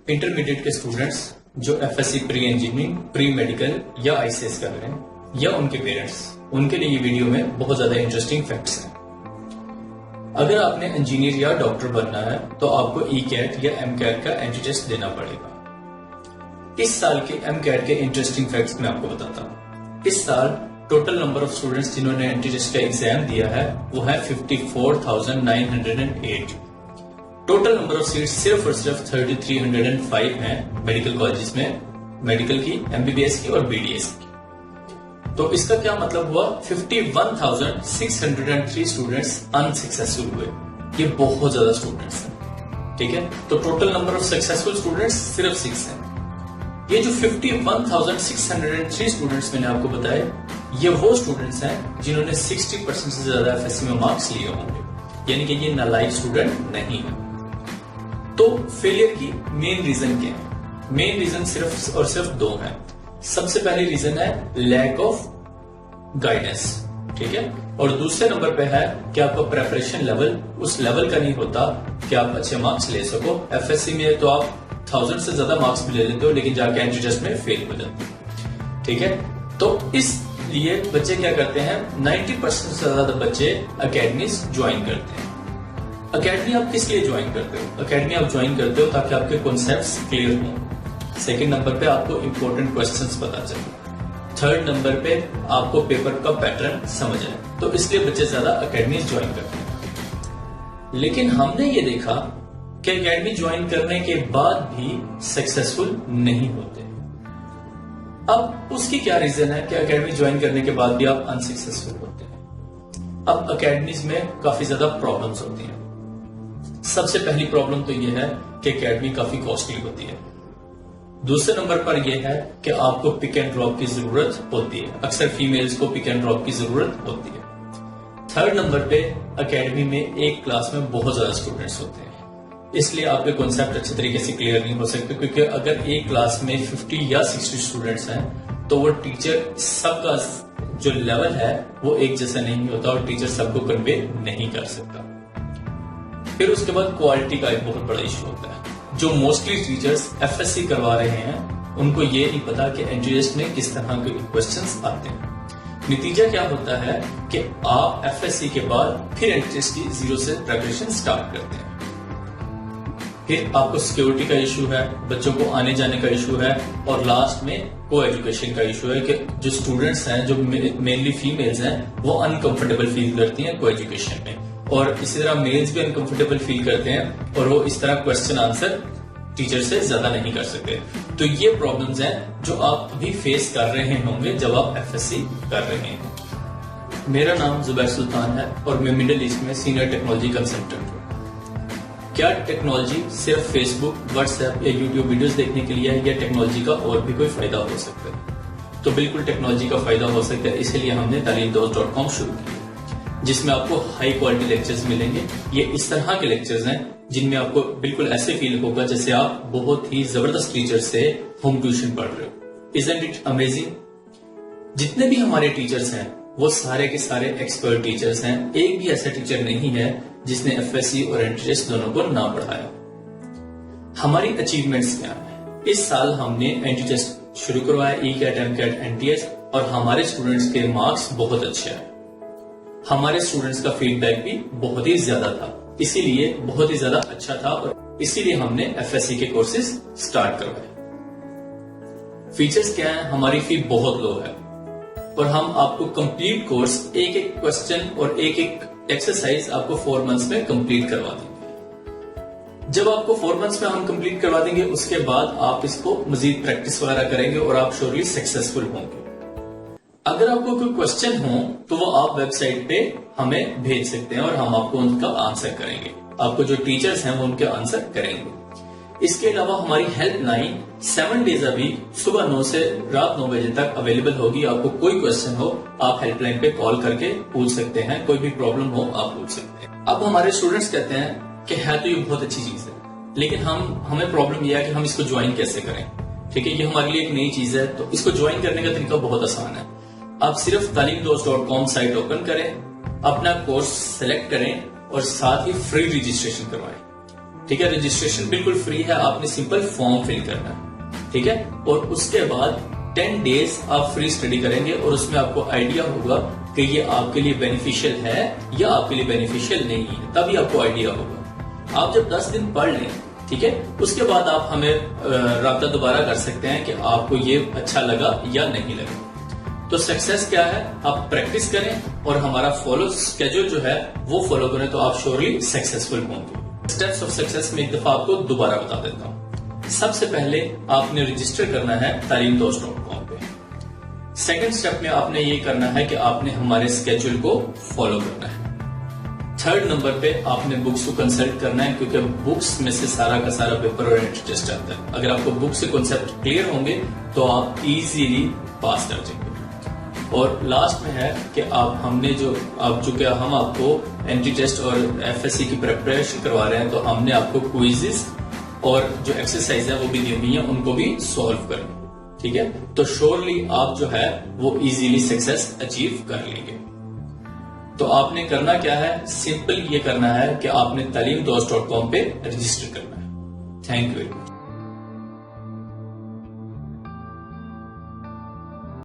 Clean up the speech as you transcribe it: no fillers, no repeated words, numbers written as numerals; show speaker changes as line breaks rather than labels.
Intermediate کے students جو F S C pre engineering pre medical یا آئی سی ایس کر رہے ہیں یا ان کے پیرنٹس، ان کے لیے یہ ویڈیو میں بہت زیادہ انٹرسٹنگ فیکٹس ہیں۔ اگر آپ نے انجینئر یا ڈاکٹر بننا ہے تو آپ کو ای کیٹ یا ایم کیٹ کا اینٹری ٹیسٹ دینا پڑے گا۔ اس سال کے ایم کیٹ کے انٹرسٹنگ فیکٹس میں آپ کو بتاتا ہوں۔ اس سال ٹوٹل نمبر آف اسٹوڈنٹس جنہوں نے اینٹری ٹیسٹ کا ایگزام دیا ہے وہ ہے 54,908۔ ٹوٹل نمبر آف سیٹس صرف اور صرف 3,305 ہیں میڈیکل کالجز میں، میڈیکل کی، ایم بی بی ایس کی اور بی ڈی ایس کی۔ تو اس کا کیا مطلب ہوا؟ 51,603 اسٹوڈنٹس انسکسیسفل ہوئے۔ یہ بہت زیادہ اسٹوڈنٹس ہیں، ٹھیک ہے؟ تو total number of successful students صرف 6 ہیں۔ یہ جو 51,603 اسٹوڈنٹس میں نے آپ کو بتایا، یہ وہ اسٹوڈنٹس ہیں جنہوں نے 60% سے زیادہ ایف ایس سی میں مارکس لیے ہوں گے، یعنی کہ یہ نالائق اسٹوڈنٹ نہیں ہے۔ تو فیلئر کی مین ریزن کیا ہے؟ مین ریزن صرف اور صرف 2 ہیں۔ سب سے پہلی ریزن ہے لیک آف گائیڈنس، ٹھیک ہے؟ اور دوسرے نمبر پہ ہے کہ آپ کا پریپریشن لیول اس لیول کا نہیں ہوتا کہ آپ اچھے مارکس لے سکو۔ ایف ایس سی میں تو آپ 1000 سے زیادہ مارکس بھی لے لیتے ہو لیکن جا کے اینٹری ٹیسٹ میں فیل ہو جاتے ہیں، ٹھیک ہے؟ تو اس لیے بچے کیا کرتے ہیں؟ 90% سے زیادہ بچے اکیڈمیز جوائن کرتے ہیں۔ اکیڈمی آپ کس لیے جوائن کرتے ہو؟ اکیڈمی آپ جوائن کرتے ہو تاکہ آپ کے کانسیپٹس کلیئر ہوں۔ سیکنڈ نمبر پہ آپ کو امپورٹنٹ کوسچنس پتا چلے۔ تھرڈ نمبر پہ آپ کو پیپر کا پیٹرن سمجھ آئے۔ تو اس لیے بچے زیادہ اکیڈمیز جوائن کرتے ہیں۔ لیکن ہم نے یہ دیکھا کہ اکیڈمی جوائن کرنے کے بعد بھی سکسیسفل نہیں ہوتے۔ اب اس کی کیا ریزن ہے کہ اکیڈمی جوائن کرنے کے بعد بھی آپ انسکسیسفل ہوتے ہیں؟ اب اکیڈمیز میں کافی زیادہ پرابلمز ہوتی ہیں۔ سب سے پہلی پرابلم تو یہ ہے کہ اکیڈمی کافی کاسٹلی ہوتی ہے۔ دوسرے نمبر پر یہ ہے کہ آپ کو پک اینڈ ڈراپ کی ضرورت ہوتی ہے، اکثر فیمیلز کو پک اینڈ ڈراپ کی ضرورت ہوتی ہے۔ تھرڈ نمبر پہ اکیڈمی میں ایک کلاس میں بہت زیادہ اسٹوڈنٹس ہوتے ہیں، اس لیے آپ کے کانسیپٹ اچھے طریقے سے کلیئر نہیں ہو سکتے، کیونکہ اگر ایک کلاس میں 50 یا 60 اسٹوڈنٹس ہیں تو وہ ٹیچر سب کا جو لیول ہے وہ ایک جیسا نہیں ہوتا اور ٹیچر سب کو کنوے نہیں کر سکتا۔ پھر اس کے بعد کوالٹی کا ایک بہت بڑا ایشو ہوتا ہے۔ جو mostly teachers F S C کروا رہے ہیں ان کو یہ نہیں پتا کہ اینٹری ٹیسٹ میں کس طرح کے کوسچنس آتے ہیں۔ نتیجہ کیا ہوتا ہے کہ آپ ایف ایس سی کے بعد پھر اینٹری ٹیسٹ کی 0 سے پریپریشن سٹارٹ کرتے ہیں۔ پھر آپ کو سیکیورٹی کا ایشو ہے، بچوں کو آنے جانے کا ایشو ہے، اور لاسٹ میں کو ایجوکیشن کا ایشو ہے کہ جو اسٹوڈنٹس ہیں جو مینلی فیمیلز ہیں وہ انکمفرٹیبل فیل کرتی ہیں کو ایجوکیشن میں، اور اسی طرح میلز بھی انکمفرٹیبل فیل کرتے ہیں اور وہ اس طرح کوسچن آنسر ٹیچر سے زیادہ نہیں کر سکتے۔ تو یہ پرابلمز ہیں جو آپ ابھی فیس کر رہے ہوں گے جب آپ ایف ایس سی کر رہے ہیں۔ میرا نام زبیر سلطان ہے اور میں مڈل ایسٹ میں سینئر ٹیکنالوجی کنسلٹنٹ ہوں۔ کیا ٹیکنالوجی صرف فیس بک، واٹس ایپ یا یوٹیوب ویڈیوز دیکھنے کے لیے ہے یا ٹیکنالوجی کا اور بھی کوئی فائدہ ہو سکتا ہے؟ تو بالکل ٹیکنالوجی کا فائدہ ہو سکتا ہے، اسی لیے ہم نے talimdost.com شروع کی، جس میں آپ کو ہائی کوالٹی لیکچرز ملیں گے۔ یہ اس طرح کے لیکچرز ہیں جن میں آپ کو بالکل ایسے فیل ہوگا جیسے آپ بہت ہی زبردست ٹیچر سے ہوم ٹیوشن پڑھ رہے ہو۔ Isn't it amazing؟ جتنے بھی ہمارے ٹیچرز ہیں وہ سارے کے سارے ایکسپرٹ ٹیچرز ہیں، ایک بھی ایسا ٹیچر نہیں ہے جس نے ایف ایس سی اور اینٹری ٹیسٹ دونوں کو نہ پڑھایا۔ ہماری اچیومنٹس کیا ہیں؟ اس سال ہم نے اینٹری ٹیسٹ شروع کروایا، E CAT, M CAT, N T S, اور ہمارے اسٹوڈنٹس کے مارکس بہت اچھے ہیں۔ ہمارے اسٹوڈنٹس کا فیڈ بیک بھی بہت ہی زیادہ تھا، اسی لیے بہت ہی زیادہ اچھا تھا اور اسی لیے ہم نے ایف ایس سی کے کورسز سٹارٹ کروائے۔ فیچرز کیا ہیں؟ ہماری فی بہت لو ہے اور ہم آپ کو کمپلیٹ کورس، ایک ایک کوسچن اور ایک ایک ایکسرسائز آپ کو 4 منتھس میں کمپلیٹ کروا دیں گے۔ جب آپ کو 4 منتھس میں ہم کمپلیٹ کروا دیں گے اس کے بعد آپ اس کو مزید پریکٹس وغیرہ کریں گے اور آپ شیورلی سکسیسفل ہوں گے۔ اگر آپ کو کوئی کوسچن ہو تو وہ آپ ویب سائٹ پہ ہمیں بھیج سکتے ہیں اور ہم آپ کو ان کا آنسر کریں گے، آپ کو جو ٹیچرز ہیں وہ ان کے آنسر کریں گے۔ اس کے علاوہ ہماری ہیلپ لائن 7 ڈیز ابھی صبح 9 سے رات 9 بجے تک اویلیبل ہوگی۔ آپ کو کوئی کوسچن ہو آپ ہیلپ لائن پہ کال کر کے پوچھ سکتے ہیں، کوئی بھی پرابلم ہو آپ پوچھ سکتے ہیں۔ اب ہمارے اسٹوڈنٹس کہتے ہیں کہ ہے تو یہ بہت اچھی چیز ہے لیکن ہمیں پرابلم یہ ہے کہ ہم اس کو جوائن کیسے کریں، ٹھیک ہے؟ یہ ہمارے لیے ایک نئی چیز ہے، تو اس کو جوائن کرنے کا طریقہ بہت آسان ہے۔ آپ صرف talimdost.com سائٹ اوپن کریں، اپنا کورس سلیکٹ کریں اور ساتھ ہی فری رجسٹریشن کروائیں۔ ٹھیک ہے. رجسٹریشن بالکل فری ہے, آپ نے سمپل فارم فل کرنا ہے, ٹھیک ہے. اور اس کے بعد 10 days آپ فری اسٹڈی کریں گے, اور اس میں آپ کو آئیڈیا ہوگا کہ یہ آپ کے لیے بینیفیشیل ہے یا آپ کے لیے بینیفیشیل نہیں ہے, تبھی آپ کو آئیڈیا ہوگا. آپ جب 10 دن پڑھ لیں, ٹھیک ہے, اس کے بعد آپ ہمیں رابطہ دوبارہ کر سکتے ہیں کہ آپ کو یہ اچھا لگا یا نہیں لگا. تو سکسیس کیا ہے, آپ پریکٹس کریں اور ہمارا فالو اسکیڈول جو ہے وہ فالو کریں, تو آپ شیورلی سکسیسفل ہوں گے. اسٹیپس آف سکسیس میں ایک دفعہ آپ کو دوبارہ بتا دیتا ہوں. سب سے پہلے آپ نے رجسٹر کرنا ہے talimdost.com پہ. سیکنڈ اسٹیپ میں آپ نے یہ کرنا ہے کہ آپ نے ہمارے اسکیڈول کو فالو کرنا ہے. تھرڈ نمبر پہ آپ نے بکس کو کنسلٹ کرنا ہے, کیونکہ بکس میں سے سارا کا سارا پیپر اور اینٹری ٹیسٹ آتا ہے. اگر آپ کو بک سے کنسیپٹ کلیئر ہوں گے تو آپ ایزیلی پاس کر جائیں گے. اور لاسٹ میں ہے کہ ہم آپ کو اینٹری ٹیسٹ اور FSC کی پریپریشن کروا رہے ہیں, تو ہم نے آپ کو کوئزز اور جو ایکسرسائز ہے وہ بھی دی ہوئی ہیں, ان کو بھی سالو کریں, ٹھیک ہے. تو شیورلی آپ جو ہے وہ ایزیلی سکسیس اچیو کر لیں گے. تو آپ نے کرنا کیا ہے, سمپل یہ کرنا ہے کہ آپ نے talimdost.com پہ رجسٹر کرنا ہے. Thank you very much.